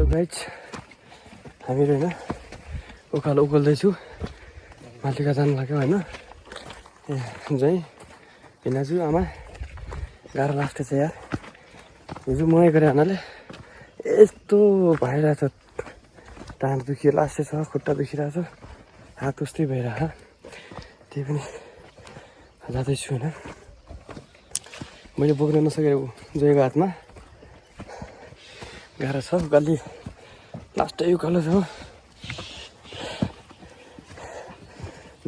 guys हामीहरू होइन उकालो उकाल्दैछु माथिका जानु लाग्यो होइन ए जै हिँड्छु आमा गाह्रो लाग्छ चाहिँ यार हिजो मकै गरे हुनाले यस्तो भइरहेछ ढाड दुखिरहेको छ खुट्टा दुखिरहेछ हात उस्तै भइरहेछ त्यही पनि जाँदैछु होइन मैले बोक्न नसकेको जयको हातमा गाह्रो छ उकाली लास्टै उकालो छ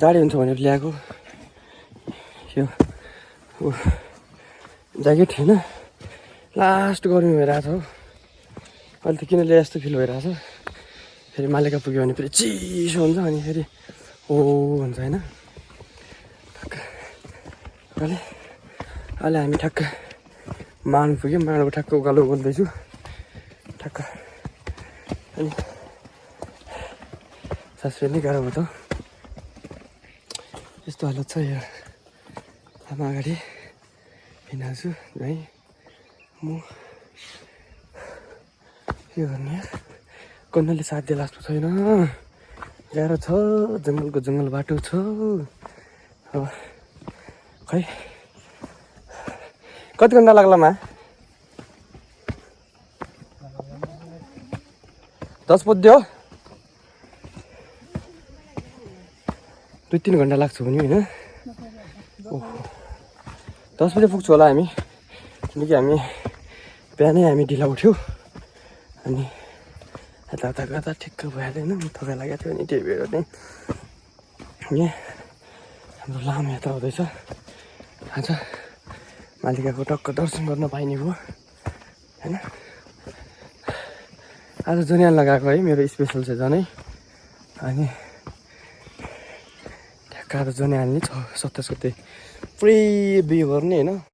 जाडी हुन्छ भनेर ल्याएको यो ज्याकेट होइन लास्ट गर्मी भइरहेछ हो अहिले त किन ल्याए जस्तो फिल भइरहेछ फेरि मालेका पुग्यो भने फेरि चिसो हुन्छ अनि फेरि हो हुन्छ होइन ठक्क अहिले हामी ठक्क मानु पुग्यौँ मानुको ठक्क उकालो बोल्दैछु ठक्क अनि सास फेर्ने गाह्रो भयो त यस्तो हालत छ यो आमा अगाडि हिँड्छु है म के गर्ने कन्नाले साथ दिए जस्तो छैन गाह्रो छ जङ्गलको जङ्गल बाटो छ अब खै कति घन्टा लाग्लामा 10 पुग्यो 2-3 घन्टा लाग्छ भने होइन ओहो 10 बजे पुग्छौँ होला हामी किनकि हामी बिहानै हामी ढिला उठ्यौँ अनि यता गर्दा ठिक्क भइहाल्दैन थकाइ लागेको थियो नि त्यही भएर नै यहाँ हाम्रो लामो यात्रा हुँदैछ आज मालिकाको टक्क दर्शन गर्न पाइने भयो होइन आज जुनिया लगाएको है मेरो स्पेसल छ झनै अनि ठ्याक्क आज जुनिया हाल्ने 27 गते पुरै बिउ गर्ने होइन